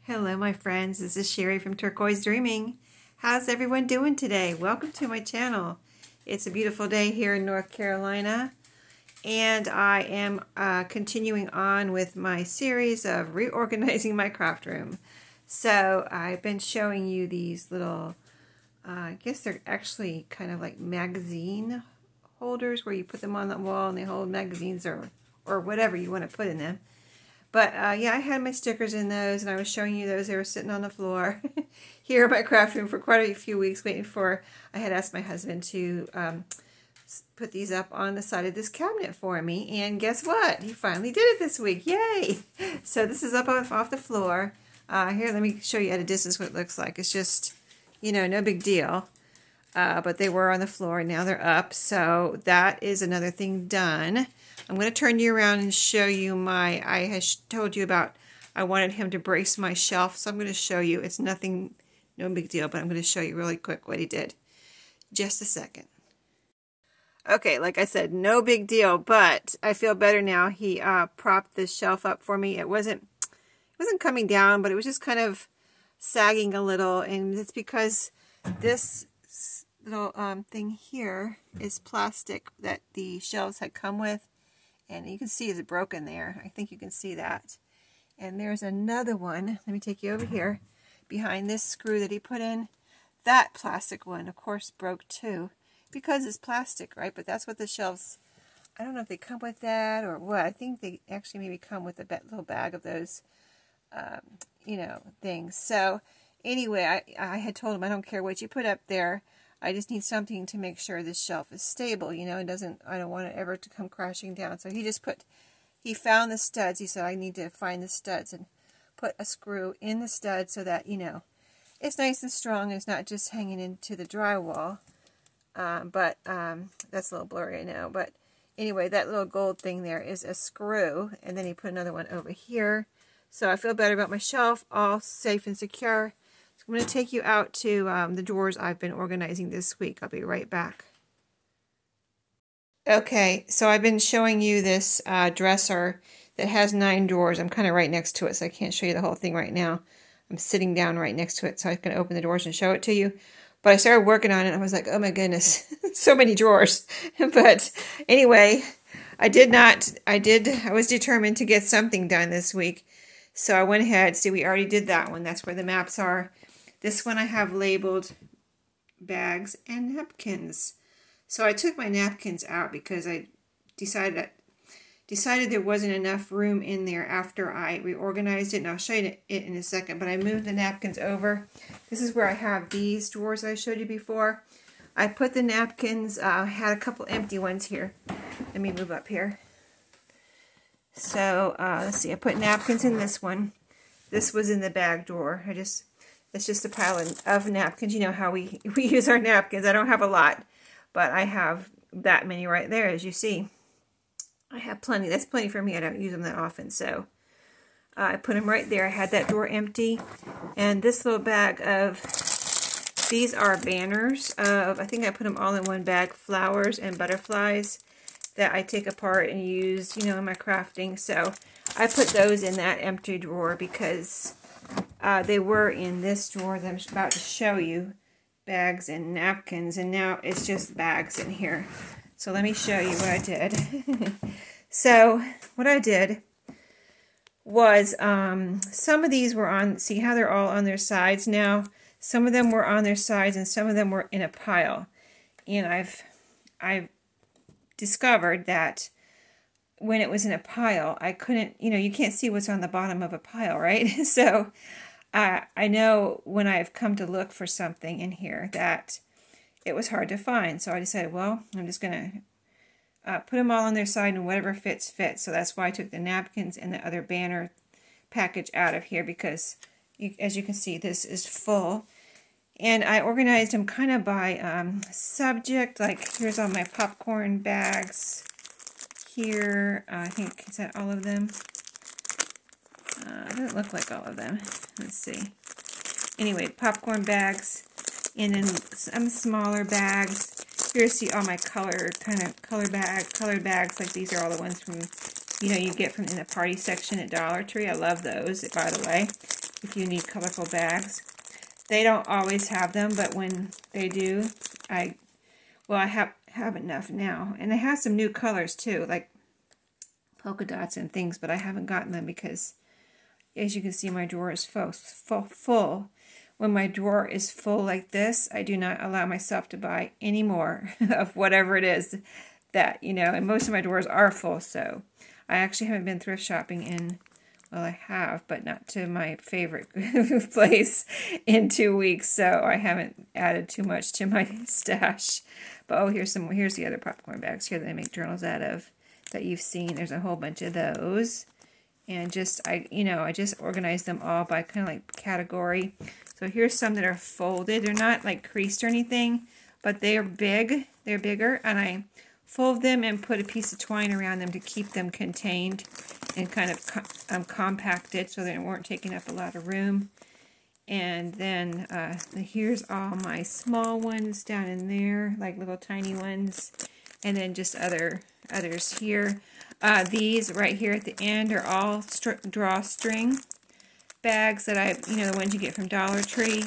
Hello my friends, this is Sheree from Turquoise Dreaming. How's everyone doing today? Welcome to my channel. It's a beautiful day here in North Carolina and I am continuing on with my series of reorganizing my craft room. So I've been showing you these little, I guess they're actually kind of like magazine holders where you put them on the wall and they hold magazines or whatever you want to put in them. But yeah, I had my stickers in those, and I was showing you those. They were sitting on the floor here in my craft room for quite a few weeks, waiting for, I had asked my husband to put these up on the side of this cabinet for me. And guess what? He finally did it this week. Yay! So this is up off the floor. Here, let me show you at a distance what it looks like. It's just, you know, no big deal. But they were on the floor, and now they're up. So that is another thing done. I'm going to turn you around and show you my, I had told you about, I wanted him to brace my shelf, so I'm going to show you. It's nothing, no big deal, but I'm going to show you really quick what he did. Just a second. Okay, like I said, no big deal, but I feel better now. He propped the shelf up for me. It wasn't coming down, but it was just kind of sagging a little, and it's because this little thing here is plastic that the shelves had come with. And you can see it's broken there. I think you can see that. And there's another one. Let me take you over here. Behind this screw that he put in. That plastic one, of course, broke too. Because it's plastic, right? But that's what the shelves, I don't know if they come with that or what. I think they actually maybe come with a little bag of those, you know, things. So anyway, I had told him, I don't care what you put up there. I just need something to make sure this shelf is stable, you know, I don't want it ever to come crashing down. So he found the studs. He said, I need to find the studs and put a screw in the stud so that, you know, it's nice and strong and it's not just hanging into the drywall. But that's a little blurry, I know. But anyway, that little gold thing there is a screw. And then he put another one over here. So I feel better about my shelf, all safe and secure. I'm going to take you out to the drawers I've been organizing this week. I'll be right back. Okay, so I've been showing you this dresser that has 9 drawers. I'm kind of right next to it, so I can't show you the whole thing right now. I'm sitting down right next to it, so I can open the doors and show it to you. But I started working on it, and I was like, oh my goodness, so many drawers. But anyway, I was determined to get something done this week. So I went ahead, see, we already did that one. That's where the maps are. This one I have labeled bags and napkins. So I took my napkins out because I decided there wasn't enough room in there after I reorganized it. And I'll show you it in a second. But I moved the napkins over. This is where I have these drawers I showed you before. I put the napkins, had a couple empty ones here. Let me move up here. So let's see, I put napkins in this one. This was in the bag drawer. It's just a pile of napkins. You know how we use our napkins. I don't have a lot, but I have that many right there, as you see. I have plenty. That's plenty for me. I don't use them that often, so I put them right there. I had that drawer empty, and this little bag of, these are banners of, I think I put them all in one bag, flowers and butterflies that I take apart and use, you know, in my crafting. So I put those in that empty drawer because they were in this drawer that I'm about to show you, bags and napkins, and now it's just bags in here. So let me show you what I did. So what I did was some of these were on, see how they're all on their sides now? Some of them were on their sides and some of them were in a pile. And I've discovered that when it was in a pile, I couldn't, you know, you can't see what's on the bottom of a pile, right? So I know when I've come to look for something in here that it was hard to find. So I decided, well, I'm just going to put them all on their side and whatever fits, fits. So that's why I took the napkins and the other banner package out of here because, as you can see, this is full. And I organized them kind of by subject, like here's all my popcorn bags. Here, I think, is that all of them? It doesn't look like all of them. Let's see. Anyway, popcorn bags, and then some smaller bags. Here, see all my colored bags. Like these are all the ones from, you know, you get from in the party section at Dollar Tree. I love those, by the way. if you need colorful bags. They don't always have them, but when they do, I have enough now. And they have some new colors too, like polka dots and things, but I haven't gotten them because, as you can see, my drawer is full. When my drawer is full like this, I do not allow myself to buy any more of whatever it is that, and most of my drawers are full, so I actually haven't been thrift shopping in, well, I have, but not to my favorite place in 2 weeks, so I haven't added too much to my stash. But oh, here's the other popcorn bags here that I make journals out of that you've seen. There's a whole bunch of those. And I just organized them all by kind of like category. So here's some that are folded. They're not like creased or anything, but they are big. They're bigger, and I fold them and put a piece of twine around them to keep them contained and kind of compacted so they weren't taking up a lot of room. And then here's all my small ones down in there, like little tiny ones, and then just others here. These right here at the end are all drawstring bags that the ones you get from Dollar Tree,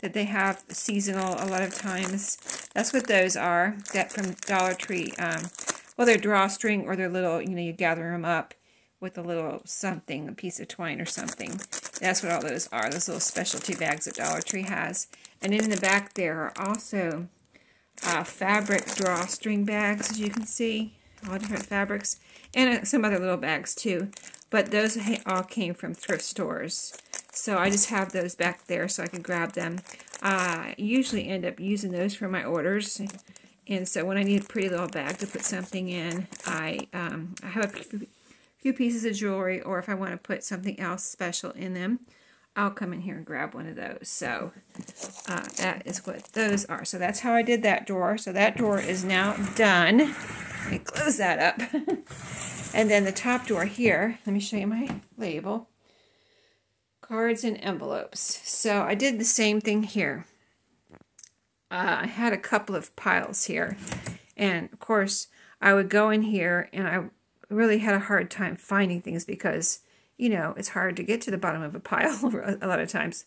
that they have seasonal a lot of times. That's what those are, that from Dollar Tree. Well, they're drawstring, or they're little, you gather them up with a little something, a piece of twine or something. That's what all those are, those little specialty bags that Dollar Tree has. And in the back there are also fabric drawstring bags, as you can see, all different fabrics, and some other little bags too. But those all came from thrift stores. So I just have those back there so I can grab them. I usually end up using those for my orders. And so when I need a pretty little bag to put something in, I have a few pieces of jewelry, or if I want to put something else special in them, I'll come in here and grab one of those. So that is what those are. So that's how I did that drawer. So that drawer is now done. Let me close that up. And then the top drawer here, let me show you my label. Cards and envelopes. So I did the same thing here. I had a couple of piles here. And of course, I would go in here and I really had a hard time finding things because, it's hard to get to the bottom of a pile a lot of times.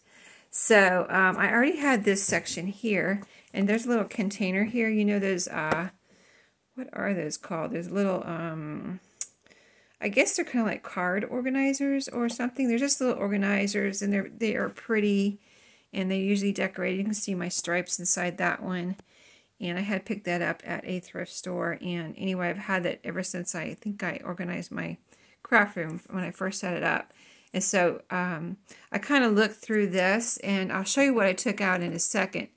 So I already had this section here, and there's a little container here. Those, what are those called? There's little, I guess they're kind of like card organizers or something. They're just little organizers, and they are pretty, and they usually decorate. You can see my stripes inside that one. And I had picked that up at a thrift store. And anyway, I've had that ever since I think I organized my craft room when I first set it up. And so I kind of looked through this, and I'll show you what I took out in a second.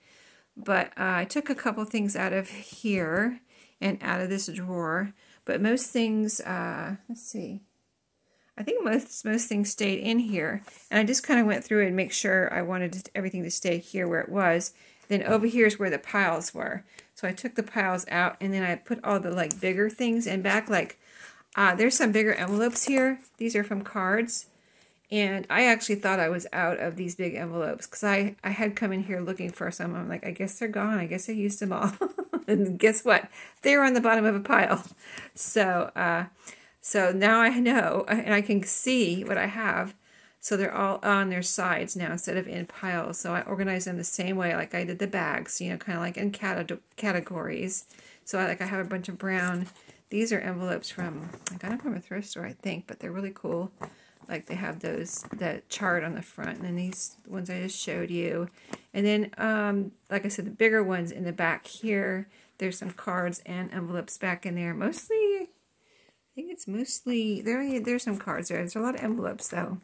But I took a couple things out of here and out of this drawer. But most things, let's see. I think most things stayed in here. And I just kind of went through it and make sure I wanted everything to stay here where it was. Then over here is where the piles were. So I took the piles out, and then I put all the bigger things in back. There's some bigger envelopes here. These are from cards. And I actually thought I was out of these big envelopes because I had come in here looking for some. I'm like, I guess they're gone. I guess I used them all. And guess what? They were on the bottom of a pile. So now I know, and I can see what I have. So they're all on their sides now instead of in piles. So I organize them the same way like I did the bags, kind of like in categories. So I have a bunch of brown. These are envelopes from, I got them from a thrift store, I think, but they're really cool. Like they have that chart on the front, and then these ones I just showed you. And then, like I said, the bigger ones in the back here, there's some cards and envelopes back in there. Mostly, I think it's mostly, there's some cards there. There's a lot of envelopes though.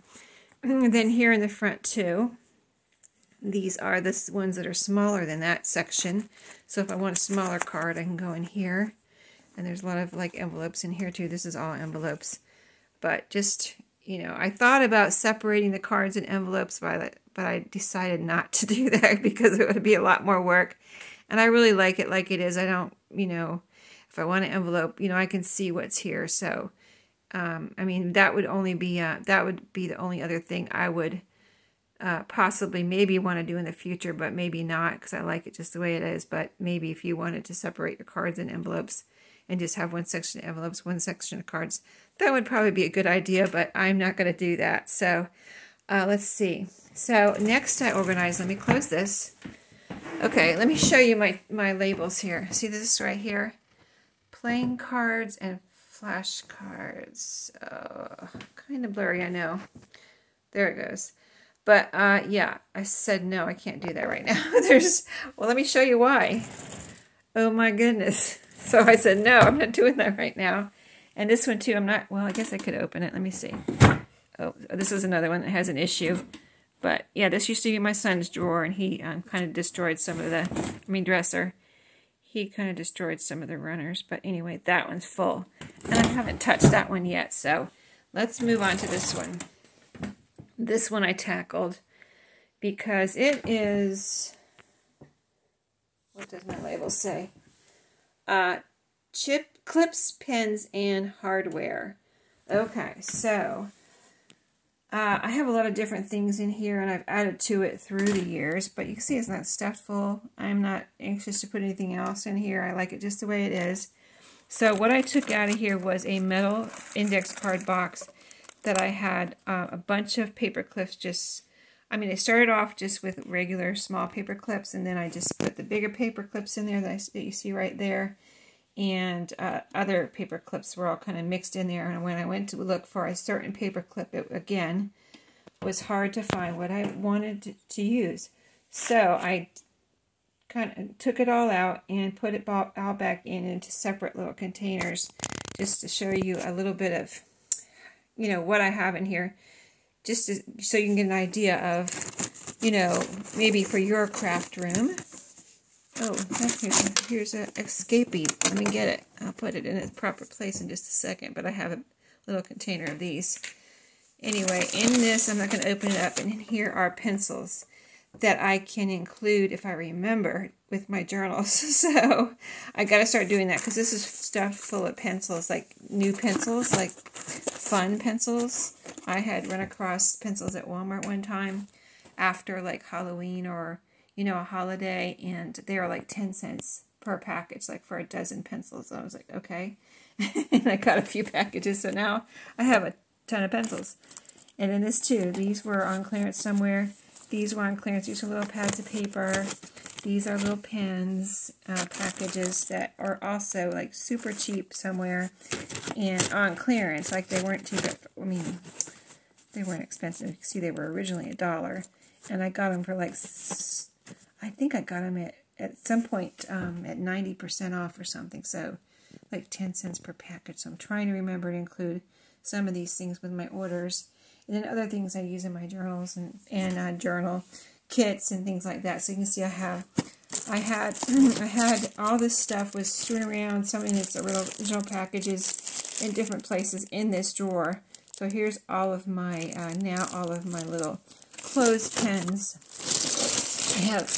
And then here in the front too, these are the ones that are smaller than that section. So if I want a smaller card, I can go in here. And there's a lot of envelopes in here too. This is all envelopes. But just, I thought about separating the cards and envelopes, but I decided not to do that because it would be a lot more work. And I really like it like it is. I don't, if I want an envelope, I can see what's here. So I mean, that would be the only other thing I would possibly maybe want to do in the future, but maybe not because I like it just the way it is. But maybe if you wanted to separate your cards and envelopes and just have one section of envelopes, one section of cards, that would probably be a good idea, but I'm not going to do that. So let's see. So next I organize, let me close this. Okay, let me show you my labels here. See this right here? Playing cards and flashcards. Kind of blurry, I know. There it goes. But yeah, I said no, I can't do that right now. Well, let me show you why. Oh my goodness. So I said no, I'm not doing that right now. And this one too, I'm not, well, I guess I could open it. Let me see. Oh, this is another one that has an issue. But yeah, this used to be my son's drawer, and he kind of destroyed some of the, dresser. He kind of destroyed some of the runners. But anyway, that one's full. And I haven't touched that one yet, so let's move on to this one. This one I tackled because it is, what does my label say? Chip, clips, pens, and hardware. Okay, so I have a lot of different things in here, and I've added to it through the years, but you can see it's not stuffed full. I'm not anxious to put anything else in here. I like it just the way it is. So what I took out of here was a metal index card box that I had a bunch of paper clips. I started off just with regular small paper clips, and then I just put the bigger paper clips in there that you see right there. And other paper clips were all kind of mixed in there. And when I went to look for a certain paper clip, it again was hard to find what I wanted to use. So I kind of took it all out and put it all back into separate little containers, just to show you a little bit of, what I have in here, just so you can get an idea of, maybe for your craft room. Oh, here's an escapee. Let me get it. I'll put it in its proper place in just a second, but I have a little container of these. Anyway, in this, I'm not going to open it up, and here are pencils that I can include if I remember with my journals. So I got to start doing that, because this is stuff full of pencils, like new pencils, like fun pencils. I had run across pencils at Walmart one time after like Halloween or a holiday, and they were like 10 cents per package, like for a dozen pencils. So I was like, okay. And I got a few packages, so now I have a ton of pencils. And then this too, these were on clearance somewhere. These were on clearance. These are little pads of paper. These are little pens, packages that are also like super cheap somewhere and on clearance. Like they weren't too good. They weren't expensive. You can see they were originally $1. And I got them for like, I think I got them at some point at 90% off or something, so like 10 cents per package. So I'm trying to remember to include some of these things with my orders. And then other things I use in my journals and journal kits and things like that. So you can see I had all this stuff was strewn around, some in its original packages in different places in this drawer. So here's all of my, now all of my little clothespins. I had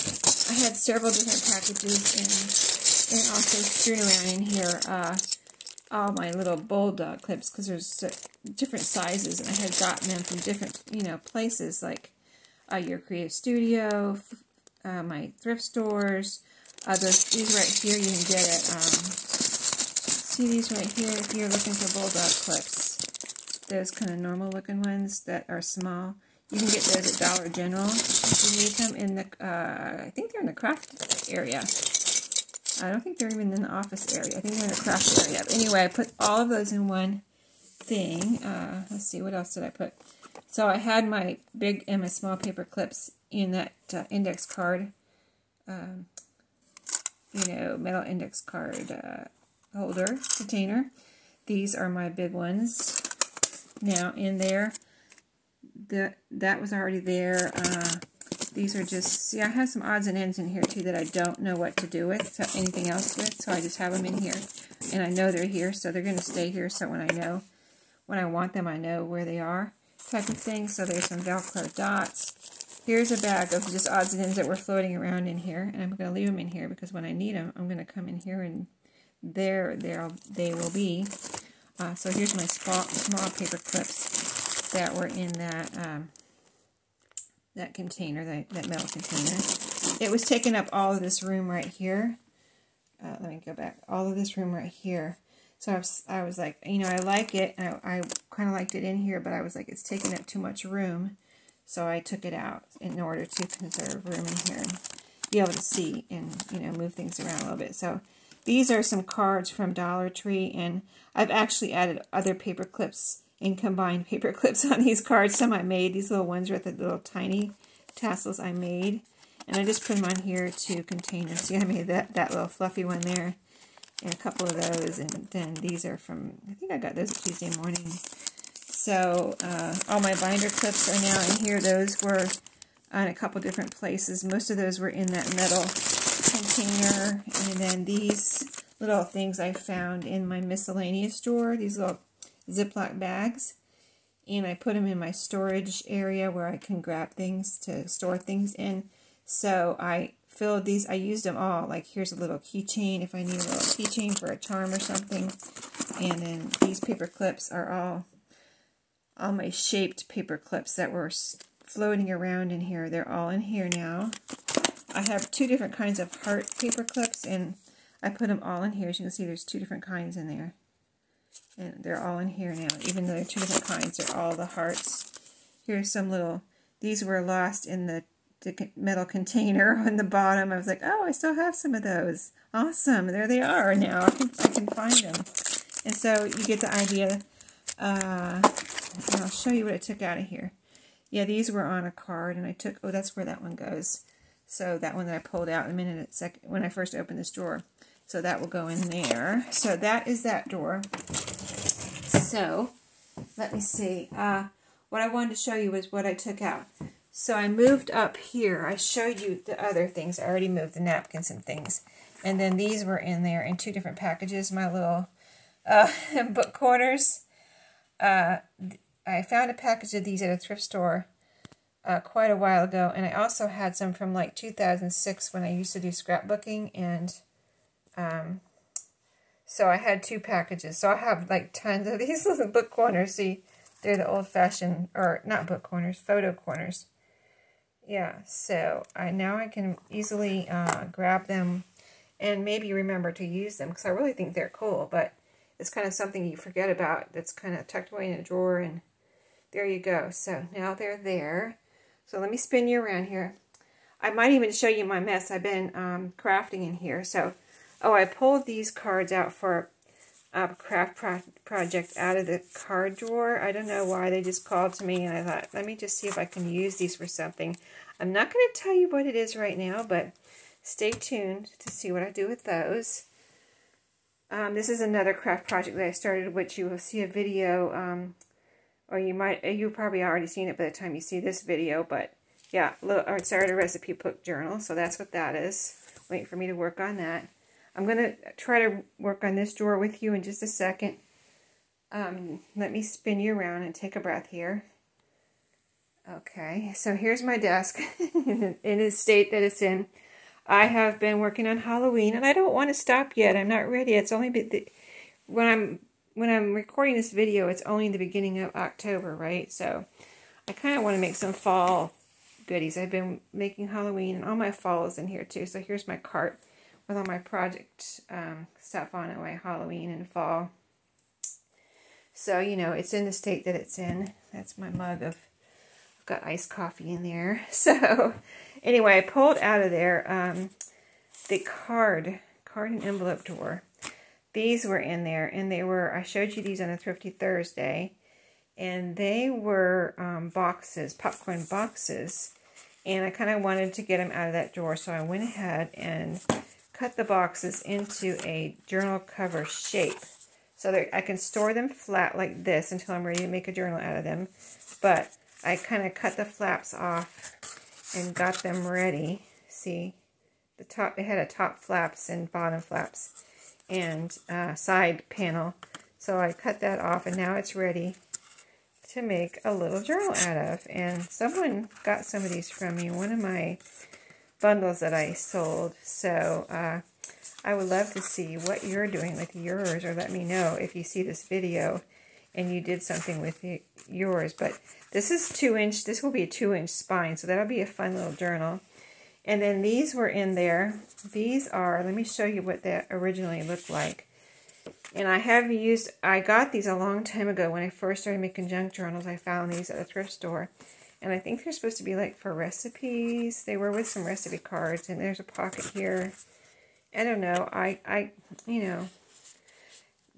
several different packages and also strewn around in here all my little bulldog clips, because there's different sizes, and I had gotten them from different places, like your creative studio, my thrift stores. These right here you can get it. See these right here if you're looking for bulldog clips. Those kind of normal looking ones that are small. You can get those at Dollar General if you need them in the, I think they're in the craft area. I don't think they're even in the office area. I think they're in the craft area. But anyway, I put all of those in one thing. Let's see, what else did I put? So I had my big and my small paper clips in that index card, metal index card holder container. These are my big ones. Now in there, that was already there. These are just, see, I have some odds and ends in here too that I don't know what to do with, so anything else with, so I just have them in here. And I know they're here, so they're going to stay here, so when I want them, I know where they are, type of thing. So there's some Velcro dots. Here's a bag of just odds and ends that were floating around in here, and I'm going to leave them in here because when I need them, I'm going to come in here and there they will be. So here's my small paper clips that were in that container, that metal container. It was taking up all of this room right here. Let me go back. All of this room right here. So I was like, I like it. I kind of liked it in here, but I was like, it's taking up too much room. So I took it out in order to conserve room in here and be able to see and, move things around a little bit. So these are some cards from Dollar Tree, and I've actually added other paper clips and combined paper clips on these cards. Some I made, these little ones with the little tiny tassels I made. And I just put them on here to contain them. See, I made that little fluffy one there and a couple of those. And then these are from, I think I got those Tuesday morning. So all my binder clips are now in here. Those were on a couple different places. Most of those were in that metal container. And then these little things I found in my miscellaneous drawer, these little Ziploc bags. And I put them in my storage area where I can grab things to store things in. So I filled these, I used them all. Like here's a little keychain if I need a little keychain for a charm or something. And then these paper clips are all my shaped paper clips that were floating around in here. They're all in here now. I have two different kinds of heart paper clips, and I put them all in here. As you can see, there's two different kinds in there. And they're all in here now. Even though they're two different kinds, they're all the hearts. Here's some little, these were lost in the metal container on the bottom. I was like, oh, I still have some of those. Awesome. There they are now. I can find them. And so you get the idea. And I'll show you what I took out of here. Yeah, these were on a card, and I took, oh, that's where that one goes. So that one that I pulled out in a minute when I first opened this drawer. So that will go in there. So that is that drawer. So let me see. What I wanted to show you was what I took out. So I moved up here. I showed you the other things. I already moved the napkins and things. And then these were in there in two different packages. My little book corners. I found a package of these at a thrift store quite a while ago, and I also had some from like 2006 when I used to do scrapbooking, and so I had two packages. So I have like tons of these little book corners. See, they're the old-fashioned, or not book corners, photo corners. Yeah, so now I can easily grab them and maybe remember to use them, because I really think they're cool, but it's kind of something you forget about that's kind of tucked away in a drawer, and there you go. So now they're there. So let me spin you around here. I might even show you my mess. I've been crafting in here. So, oh, I pulled these cards out for a craft project out of the card drawer. I don't know why. They just called to me, and I thought, let me just see if I can use these for something. I'm not going to tell you what it is right now, but stay tuned to see what I do with those. This is another craft project that I started, which you will see a video, or you probably already seen it by the time you see this video, but yeah, I started a recipe book journal, so that's what that is. Wait for me to work on that. I'm going to try to work on this drawer with you in just a second. Let me spin you around and take a breath here. Okay, so here's my desk in the state that it's in. I have been working on Halloween, and I don't want to stop yet. I'm not ready. It's only when I'm recording this video, it's only the beginning of October, right? So I kind of want to make some fall goodies. I've been making Halloween, and all my fall is in here too. So here's my cart with all my project stuff on it, my Halloween and fall. So, you know, it's in the state that it's in. That's my mug of, I've got iced coffee in there. So anyway, I pulled out of there the card and envelope drawer. These were in there, and they were, I showed you these on a Thrifty Thursday, and they were boxes, popcorn boxes, and I kind of wanted to get them out of that drawer, so I went ahead and cut the boxes into a journal cover shape, so that I can store them flat like this until I'm ready to make a journal out of them, but I kind of cut the flaps off and got them ready. See, the top, it had a top flaps and bottom flaps and side panel. So I cut that off, and now it's ready to make a little journal out of. And someone got some of these from me, one of my bundles that I sold. So I would love to see what you're doing with yours, or let me know if you see this video and you did something with yours. But this is 2-inch, this will be a 2-inch spine, so that'll be a fun little journal. And then these were in there. These are, let me show you what that originally looked like. And I got these a long time ago when I first started making junk journals. I found these at a thrift store. And I think they're supposed to be like for recipes. They were with some recipe cards, and there's a pocket here. I don't know. You know,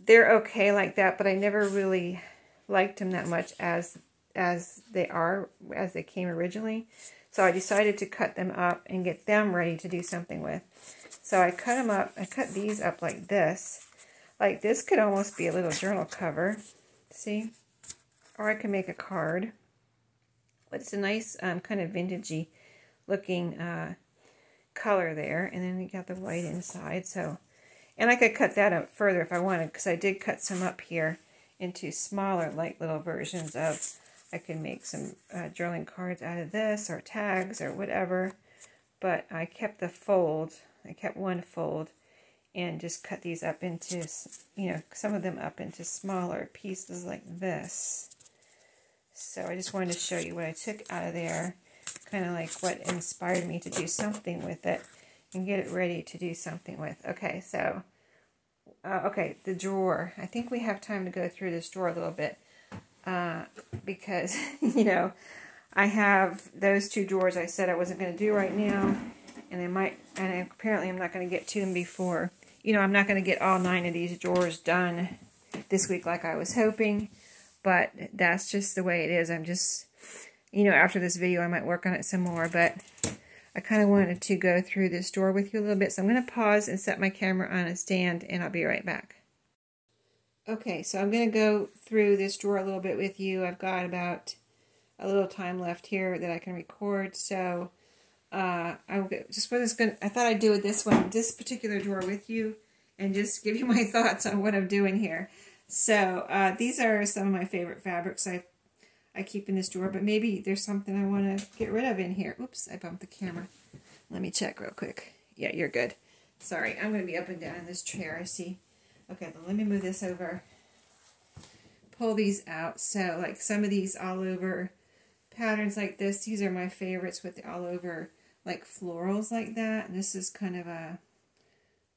they're okay like that, but I never really liked them that much as they came originally. So I decided to cut them up and get them ready to do something with. So I cut them up. I cut these up like this. Like this could almost be a little journal cover. See? Or I can make a card. But it's a nice kind of vintagey looking color there. And then you got the white inside. So, and I could cut that up further if I wanted, because I did cut some up here into smaller, like little versions of. I can make some journaling cards out of this, or tags, or whatever. But I kept the fold. I kept one fold and just cut these up into, you know, some of them up into smaller pieces like this. So I just wanted to show you what I took out of there, kind of like what inspired me to do something with it and get it ready to do something with. Okay, so, okay, the drawer. I think we have time to go through this drawer a little bit. Because, you know, I have those two drawers I said I wasn't going to do right now, and apparently I'm not going to get to them before, you know, I'm not going to get all 9 of these drawers done this week like I was hoping, but that's just the way it is. I'm just, you know, after this video I might work on it some more, but I kind of wanted to go through this drawer with you a little bit, so I'm going to pause and set my camera on a stand, and I'll be right back. Okay, so I'm going to go through this drawer a little bit with you. I've got about a little time left here that I can record, so I thought I'd do with this particular drawer with you, and just give you my thoughts on what I'm doing here. So these are some of my favorite fabrics I keep in this drawer, but maybe there's something I want to get rid of in here. Oops, I bumped the camera. Let me check real quick. Yeah, you're good. Sorry, I'm going to be up and down in this chair, I see. Okay, then let me move this over. Pull these out. So, like some of these all over patterns like this, these are my favorites with the all over like florals like that. And this is kind of a,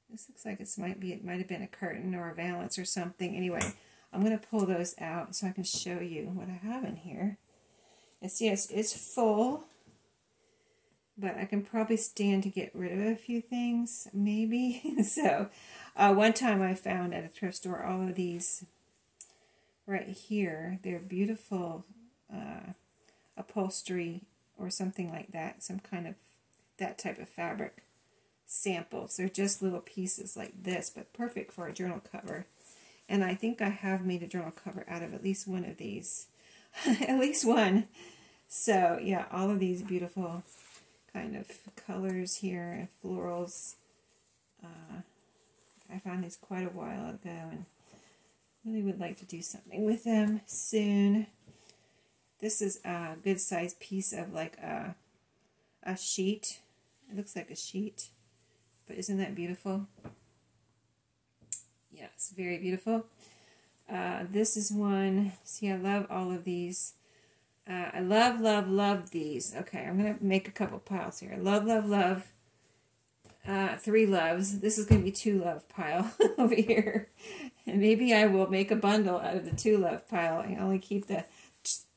this looks like it might have been a curtain or a valance or something. Anyway, I'm going to pull those out so I can show you what I have in here. And see, it's full, but I can probably stand to get rid of a few things, maybe. So, one time I found at a thrift store all of these right here. They're beautiful upholstery or something like that, some kind of that type of fabric samples. They're just little pieces like this, but perfect for a journal cover. And I think I have made a journal cover out of at least one of these. At least one. So, yeah, all of these beautiful kind of colors here and florals. I found these quite a while ago and really would like to do something with them soon. This is a good sized piece of like a sheet. It looks like a sheet, but isn't that beautiful? Yeah, it's very beautiful. This is one. See, I love all of these. I love, love, love these. Okay, I'm going to make a couple piles here. Love, love, love. 3 loves. This is going to be 2 love pile over here. And maybe I will make a bundle out of the 2 love pile and only keep the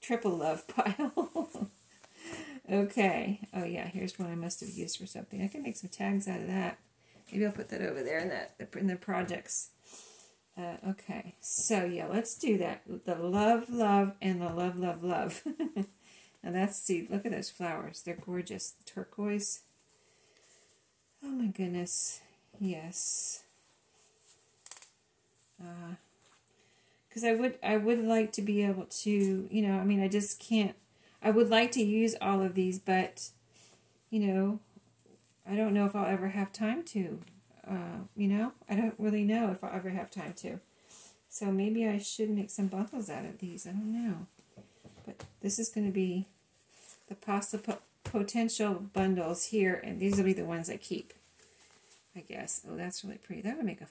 triple love pile. Okay. Oh yeah, here's one I must have used for something. I can make some tags out of that. Maybe I'll put that over there in the projects. Okay, so yeah, let's do that. The love, love, and the love, love, love. Now that's, see, look at those flowers. They're gorgeous. Turquoise. Oh my goodness. Yes. Because I would like to be able to, you know, I mean, I just can't. I would like to use all of these, but, you know, I don't know if I'll ever have time to. You know, I don't really know if I'll ever have time to. So maybe I should make some bundles out of these. I don't know. But this is going to be the possible potential bundles here, and these will be the ones I keep, I guess. Oh, that's really pretty. That would make a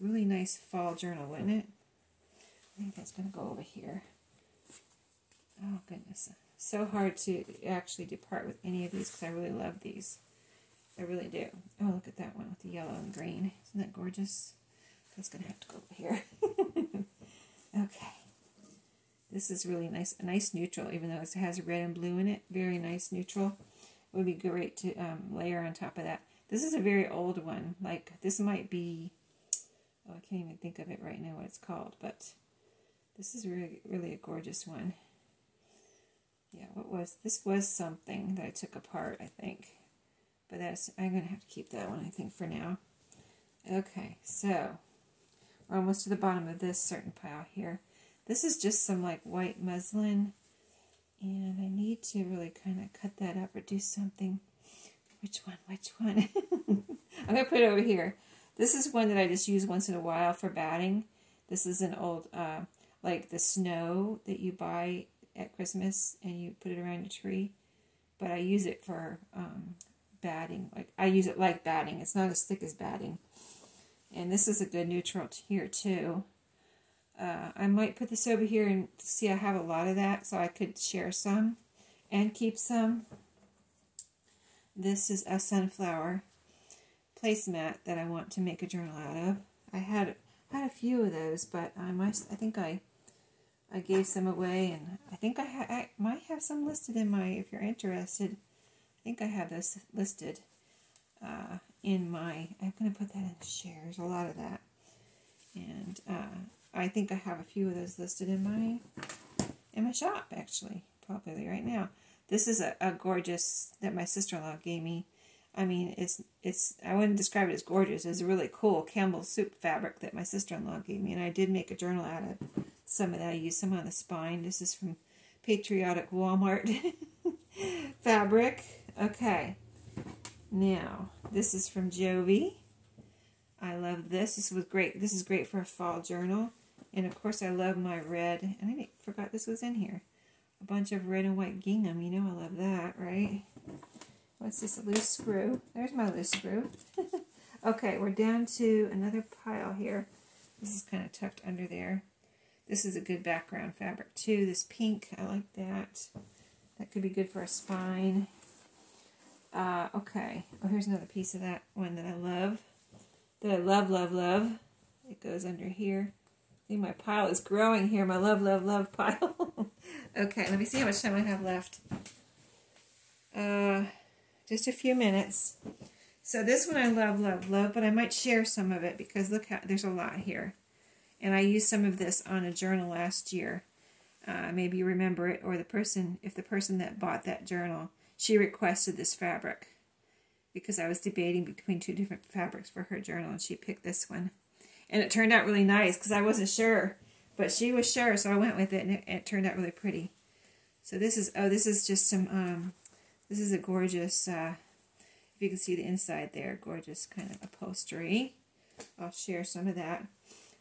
really nice fall journal, wouldn't it? I think that's going to go over here. Oh, goodness. So hard to actually depart with any of these because I really love these. I really do. Oh, look at that one with the yellow and green. Isn't that gorgeous? That's going to have to go over here. Okay. This is really nice, a nice neutral, even though it has red and blue in it. Very nice neutral. It would be great to layer on top of that. This is a very old one. Like, this might be, oh, I can't even think of it right now what it's called, but this is really, really a gorgeous one. Yeah, this was something that I took apart, I think. But I'm going to have to keep that one, I think, for now. Okay, so we're almost to the bottom of this certain pile here. This is just some like white muslin, and I need to really kind of cut that up or do something. Which one? I'm going to put it over here. This is one that I just use once in a while for batting. This is an old, like the snow that you buy at Christmas and you put it around your tree. But I use it for batting. Like, I use it like batting. It's not as thick as batting. And this is a good neutral here too. I might put this over here and see I have a lot of that, so I could share some and keep some. This is a sunflower placemat that I want to make a journal out of. I had a few of those, but I think I gave some away, and I think I might have some listed in my, if you're interested, I think I have those listed in my, I'm going to put that in shares, a lot of that. And I think I have a few of those listed in my shop, actually, probably right now. This is a gorgeous, that my sister-in-law gave me. I mean, I wouldn't describe it as gorgeous. It's a really cool Campbell's soup fabric that my sister-in-law gave me, and I did make a journal out of some of that. I used some on the spine. This is from Patriotic Walmart fabric. Okay. Now, this is from Jovi. I love this. This was great. This is great for a fall journal. And of course, I love my red. And I forgot this was in here. A bunch of red and white gingham. You know I love that, right? What's this? A loose screw. There's my loose screw. Okay, we're down to another pile here. This is kind of tucked under there. This is a good background fabric too. This pink, I like that. That could be good for a spine. Okay. Oh, here's another piece of that one that I love. Love. It goes under here. I think my pile is growing here. My love pile. Okay, let me see how much time I have left. Just a few minutes. So this one I love, but I might share some of it because look how there's a lot here. And I used some of this on a journal last year. Maybe you remember it, or if the person that bought that journal, she requested this fabric because I was debating between two different fabrics for her journal, and she picked this one. And it turned out really nice because I wasn't sure, but she was sure, so I went with it, and it turned out really pretty. So this is just some, this is a gorgeous, if you can see the inside there, gorgeous kind of upholstery. I'll share some of that.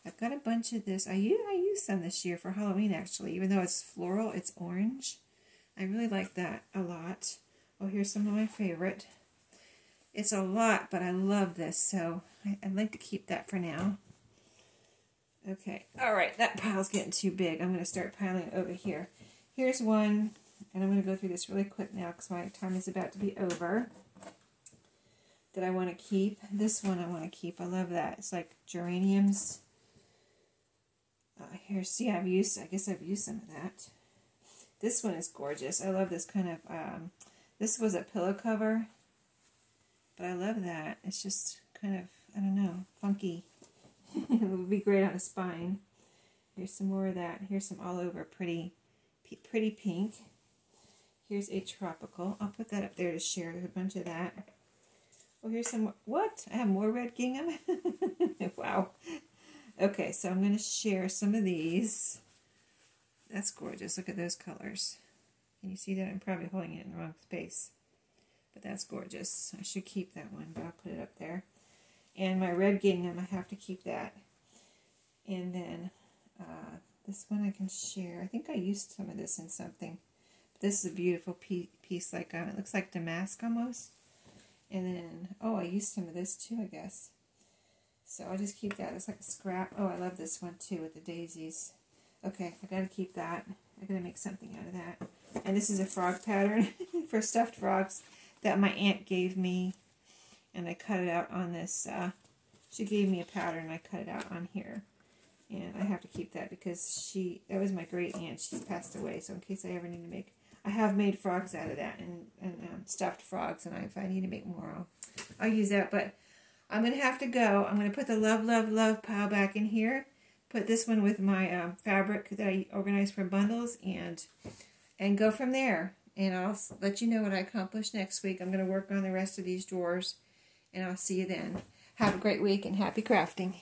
I've got a bunch of this. I used some this year for Halloween, actually. Even though it's floral, it's orange. I really like that a lot. Oh, here's some of my favorite. It's a lot, but I love this, so I'd like to keep that for now. Okay, all right, that pile's getting too big. I'm going to start piling it over here. Here's one, and I'm going to go through this really quick now because my time is about to be over. That I want to keep. This one I want to keep. I love that. It's like geraniums. Here, see, I guess I've used some of that. This one is gorgeous. I love this kind of, this was a pillow cover, but I love that. It's just kind of, I don't know, funky. It would be great on a spine. Here's some more of that. Here's some all over pretty pink. Here's a tropical. I'll put that up there to share. There's a bunch of that. Oh, here's some more. What? I have more red gingham? Wow. Okay, so I'm going to share some of these. That's gorgeous. Look at those colors. Can you see that? I'm probably holding it in the wrong space. But that's gorgeous. I should keep that one, but I'll put it up there. And my red gingham, I have to keep that. And then this one I can share. I think I used some of this in something. But this is a beautiful piece. Like it looks like damask almost. And then, oh, I used some of this too, I guess. So I'll just keep that. It's like a scrap. Oh, I love this one too with the daisies. Okay, I gotta keep that. I gotta make something out of that. And this is a frog pattern for stuffed frogs that my aunt gave me. And I cut it out on this. She gave me a pattern and I cut it out on here. And I have to keep that because that was my great aunt. She passed away, so in case I ever need to make, I have made frogs out of that and stuffed frogs, and if I need to make more, I'll use that. But I'm going to have to go. I'm going to put the Love, Love, Love pile back in here. Put this one with my fabric that I organized from bundles, and go from there. And I'll let you know what I accomplish next week. I'm going to work on the rest of these drawers, and I'll see you then. Have a great week and happy crafting.